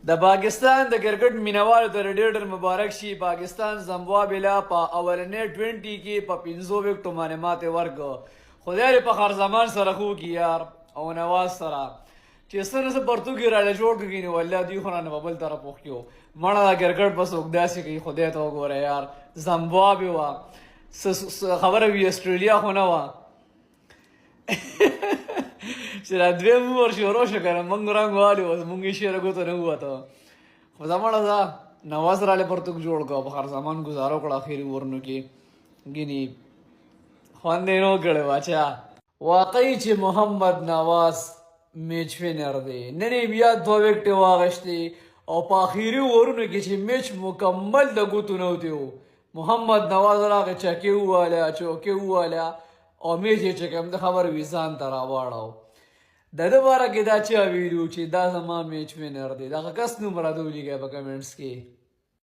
د پاکستان د کرکټ مینوالو ته ډېر مبارک شي. پاکستان زمبابوې له په اولنۍ 20 کې په 15 وکټو باندې ماتې ورکړه. خدای دې په هر زمان سره خو کړي یار او نواز سره چې څه نه څه پرتوګي راله جوړ کړي نو والله دوی خو رانه په بل طرف وښکي مړه دا کرکټ بس څوک داسې کوي. خدای ته وګوره یار زمبابوې وه خبره وي اسټرالیا خو نه وه چې را دویم اوور شروع شو که نه موږ رنګ والي وو زموږ یې شعره ګوته نه ووته خو دا مړه ده نواز راله پرتوګ جوړ کړه په هر زمان ګزاره وکړه اخري اوورونو کې ګینې خوند یې نه کړی باچا. واقعي چې محمد نواز میچ وینر دی. نن یې بیا 2 وکټې واخیستې او په اخري اوورونو کې چې میچ مکمل د ګوتو نه وتی و محمد نواز راغی چکې وواله چوکې وواله او میچ یې چې کوم د خبر وي ځان ته راواړو. د ده باره کې دا چا ویلي چې دا زما میچ وینر دی. دغه کس نوم راته ولیکئ په کمنټس کې.